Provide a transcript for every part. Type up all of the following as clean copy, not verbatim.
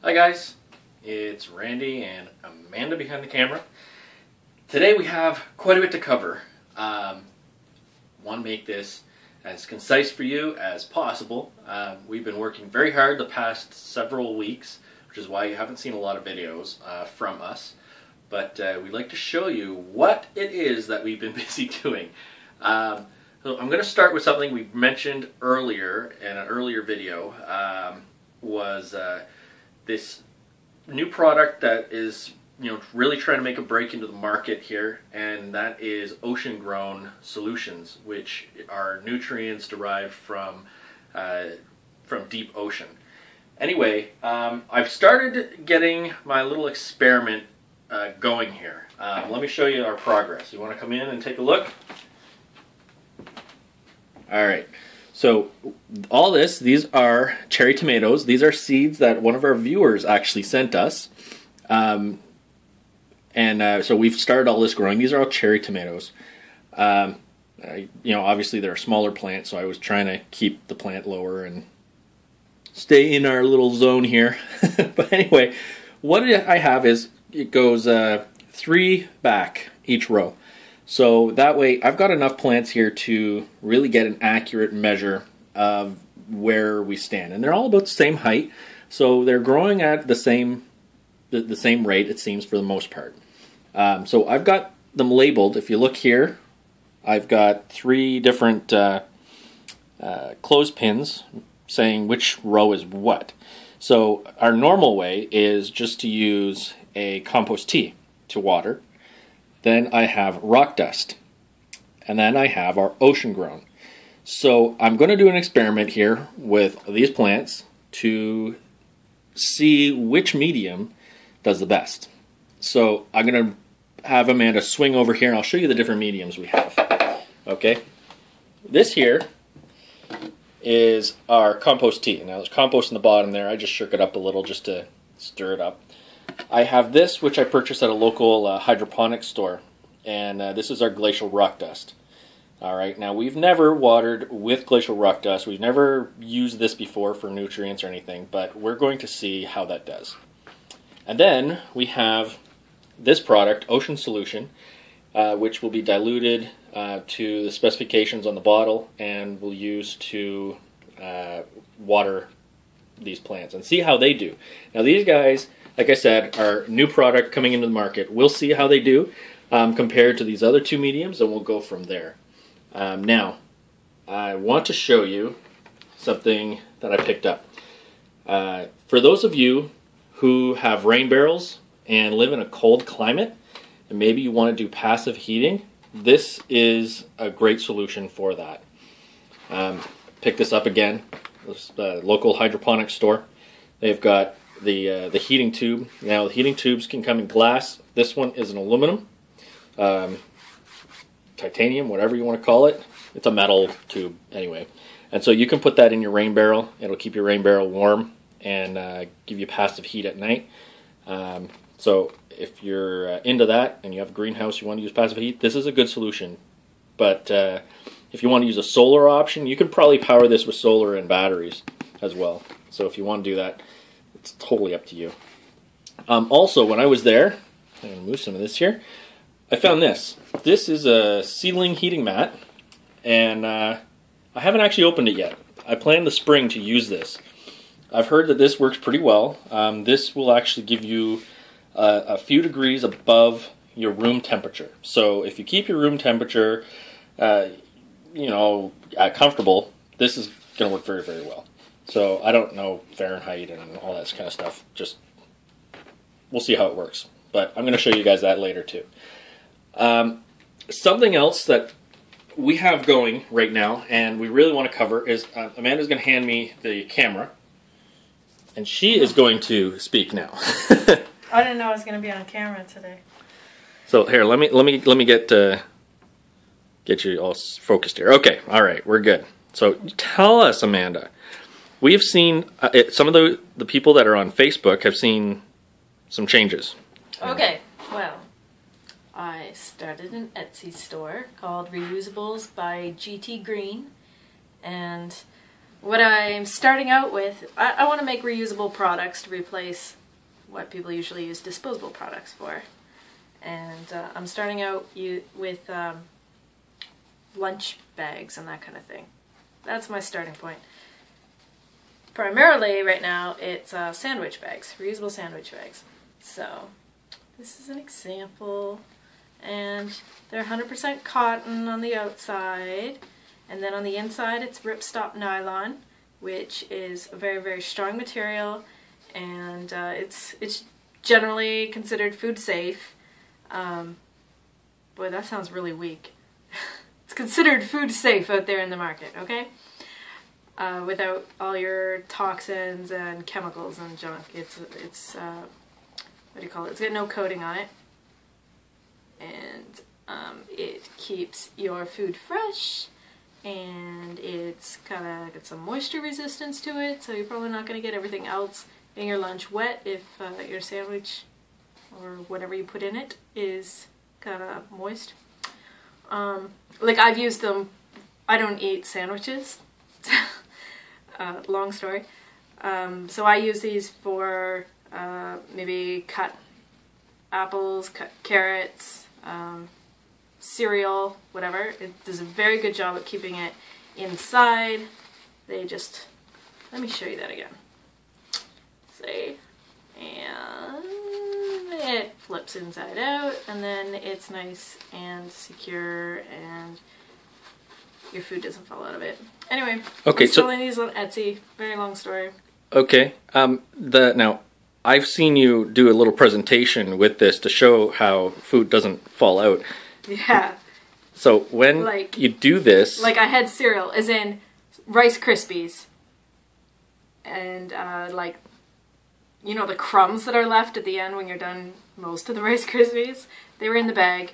Hi guys, it's Randy and Amanda behind the camera. Today we have quite a bit to cover. Want to make this as concise for you as possible. We've been working very hard the past several weeks, which is why you haven't seen a lot of videos from us. But we'd like to show you what it is that we've been busy doing. So I'm going to start with something we mentioned earlier in an earlier video. Was this new product that is really trying to make a break into the market here, and that is ocean-grown solutions, which are nutrients derived from deep ocean. Anyway, I've started getting my little experiment going here. Let me show you our progress. You want to come in and take a look? All right. So all these are cherry tomatoes. These are seeds that one of our viewers actually sent us. So we've started all this growing. These are all cherry tomatoes. Obviously they're a smaller plant, so I was trying to keep the plant lower and stay in our little zone here. But anyway, what I have is it goes 3 back each row. So that way I've got enough plants here to really get an accurate measure of where we stand. And they're all about the same height, so they're growing at the same rate, it seems, for the most part. So I've got them labeled. If you look here, I've got 3 different clothespins saying which row is what. So our normal way is just to use a compost tea to water. Then I have rock dust, and then I have our ocean grown. So I'm going to do an experiment here with these plants to see which medium does the best. So I'm going to have Amanda swing over here, and I'll show you the different mediums we have. Okay, this here is our compost tea. Now there's compost in the bottom there. I just shook it up a little just to stir it up. I have this, which I purchased at a local hydroponics store, and this is our glacial rock dust. Alright, now we've never watered with glacial rock dust. We've never used this before for nutrients or anything, but we're going to see how that does. And then we have this product, Ocean Solution, which will be diluted to the specifications on the bottle, and we'll use to water these plants and see how they do. Now these guys, like I said, are new product coming into the market. We'll see how they do compared to these other 2 mediums, and we'll go from there. Now, I want to show you something that I picked up. For those of you who have rain barrels and live in a cold climate, and maybe you want to do passive heating, this is a great solution for that. Pick this up again, this local hydroponics store. They've got the heating tube. Now the heating tubes can come in glass. This one is an aluminum, titanium, whatever you want to call it. It's a metal tube anyway. And so you can put that in your rain barrel. It'll keep your rain barrel warm and give you passive heat at night. So if you're into that and you have a greenhouse, you want to use passive heat, this is a good solution. But if you want to use a solar option, you can probably power this with solar and batteries as well. So if you want to do that, it's totally up to you. Also, when I was there, I'm going to move some of this here, I found this. This is a ceiling heating mat, and I haven't actually opened it yet. I plan this spring to use this. I've heard that this works pretty well. This will actually give you a few degrees above your room temperature. So if you keep your room temperature, comfortable, this is going to work very, very well. So I don't know Fahrenheit and all that kind of stuff. Just we'll see how it works. But I'm going to show you guys that later too. Something else that we have going right now and we really want to cover is Amanda's going to hand me the camera, and she is going to speak now. I didn't know I was going to be on camera today. So here, let me get you all focused here. Okay, all right, we're good. So tell us, Amanda. We have seen some of the people that are on Facebook have seen some changes. Okay, well, I started an Etsy store called Reusables by GT Green, and what I'm starting out with, I want to make reusable products to replace what people usually use disposable products for. And I'm starting out with lunch bags and that kind of thing. That's my starting point. Primarily, right now, it's sandwich bags, reusable sandwich bags. So, this is an example. And they're 100% cotton on the outside. And then on the inside, it's ripstop nylon, which is a very, very strong material. And it's generally considered food safe. Boy, that sounds really weak. It's considered food safe out there in the market, okay? Without all your toxins and chemicals and junk. It's what do you call it? It's got no coating on it. And it keeps your food fresh. And it's kind of got some moisture resistance to it, so you're probably not going to get everything else in your lunch wet if your sandwich or whatever you put in it is kind of moist. Like I've used them, I don't eat sandwiches, long story. So I use these for maybe cut apples, cut carrots, cereal, whatever. It does a very good job at keeping it inside. They just, let me show you that again. See? And it flips inside out, and then it's nice and secure, and your food doesn't fall out of it. Anyway, okay, I'm selling these on Etsy. Very long story. Okay. Now, I've seen you do a little presentation with this to show how food doesn't fall out. Yeah. So when you do this... Like I had cereal, as in Rice Krispies. And like, you know the crumbs that are left at the end when you're done most of the Rice Krispies? They were in the bag.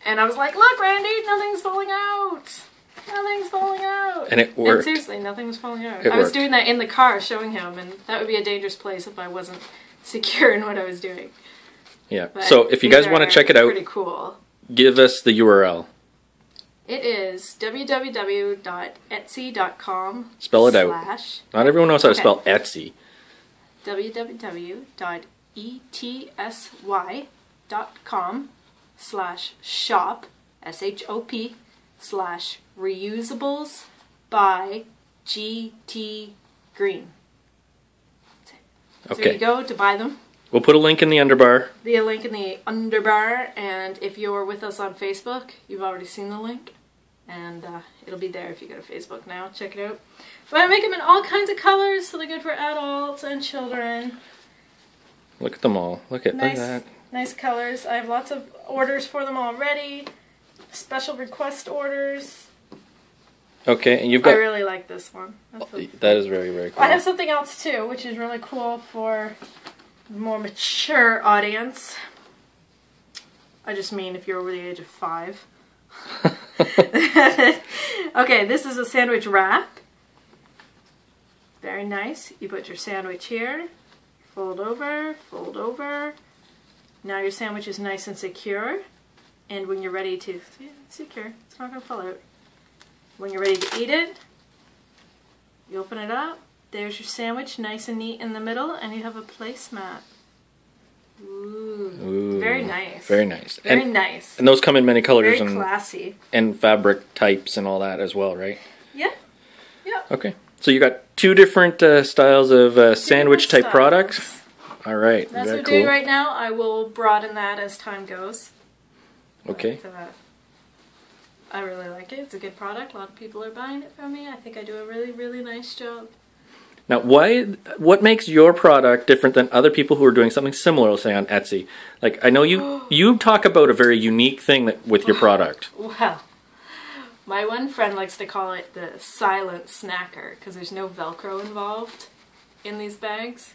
And I was like, look Randy, nothing's falling out. Nothing's falling out. And it worked. And seriously, nothing was falling out. I was doing that in the car showing him, and that would be a dangerous place if I wasn't secure in what I was doing. Yeah. But so if you guys want to check it out, pretty cool. Give us the URL. It is www.etsy.com. Spell it out. Not everyone knows how to spell Etsy. www.etsy.com/shop, S-H-O-P, /reusables by GT Green. That's it. So Okay. you go to buy them. We'll put a link in the underbar. The link in the underbar, and if you're with us on Facebook, you've already seen the link, and it'll be there if you go to Facebook now. Check it out. But I make them in all kinds of colors, so they're good for adults and children. Look at them all. Look at that. Nice colors. I have lots of orders for them already. Special request orders. Okay, and you've got... I really like this one. That is very, very cool. I have something else too, which is really cool for more mature audience. I just mean if you're over the age of 5. Okay, this is a sandwich wrap. Very nice. You put your sandwich here, fold over, fold over. Now your sandwich is nice and secure. And when you're ready to, see, it's secure, it's not going to fall out. When you're ready to eat it, you open it up. There's your sandwich, nice and neat in the middle, and you have a placemat. Ooh, very nice. Very nice. Very nice. And those come in many colors. Very classy. And fabric types and all that as well, right? Yeah. Yeah. Okay. So you got 2 different styles of sandwich type products. All right. That's what we're doing right now. I will broaden that as time goes. Okay. But, I really like it. It's a good product. A lot of people are buying it from me. I think I do a really, really nice job. Now, what makes your product different than other people who are doing something similar, say on Etsy? Like, I know you talk about a very unique thing with your product. Well, my one friend likes to call it the silent snacker because there's no Velcro involved in these bags.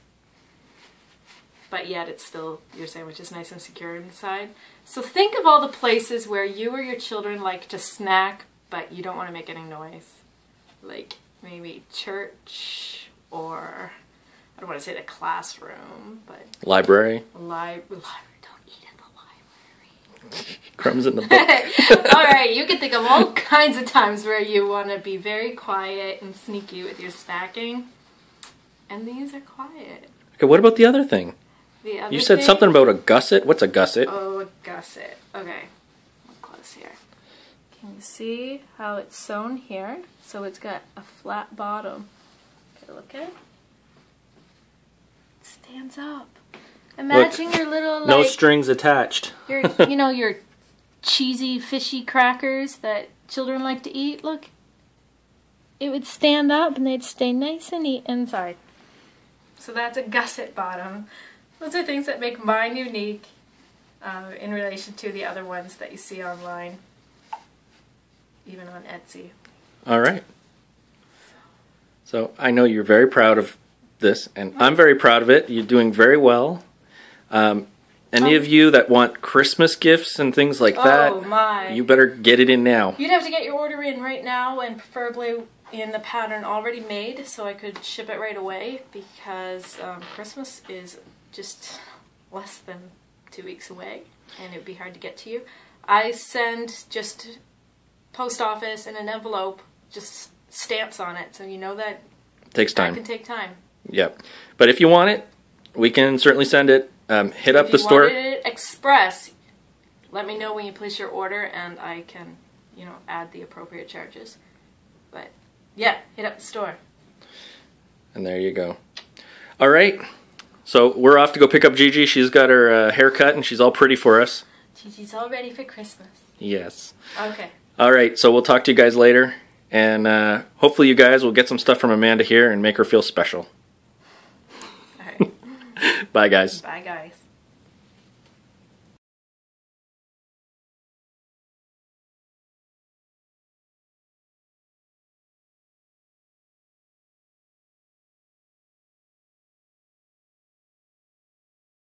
But yet it's still, your sandwich is nice and secure inside. So think of all the places where you or your children like to snack, but you don't want to make any noise. Like maybe church, or I don't want to say the classroom, but... Library. Library. Don't eat in the library. Crumbs in the book. Alright, you can think of all kinds of times where you want to be very quiet and sneaky with your snacking. And these are quiet. Okay, what about the other thing? The other You said thing? something about a gusset. What's a gusset? Oh, a gusset. Okay. Look close here. Can you see how it's sewn here? So it's got a flat bottom. Okay, look at it. It stands up. Imagine your little, No like, strings attached. your, your cheesy, fishy crackers that children like to eat. Look. It would stand up and they'd stay nice and neat inside. So that's a gusset bottom. Those are things that make mine unique in relation to the other ones that you see online, even on Etsy. All right. So I know you're very proud of this, and I'm very proud of it. You're doing very well. Any of you that want Christmas gifts and things like that, you better get it in now. You'd have to get your order in right now, and preferably in the pattern already made, so I could ship it right away, because Christmas is just less than 2 weeks away, and it would be hard to get to you. I send just post office in an envelope, just stamps on it, so you know that takes time. That can take time. Yep. But if you want it, we can certainly send it. Hit up the store. If you wanted it express, let me know when you place your order, and I can, add the appropriate charges. But yeah, hit up the store. And there you go. All right. So we're off to go pick up Gigi. She's got her hair cut, and she's all pretty for us. Gigi's all ready for Christmas. Yes. Okay. All right. So we'll talk to you guys later, and hopefully you guys will get some stuff from Amanda here and make her feel special. All right. Bye, guys. Bye, guys.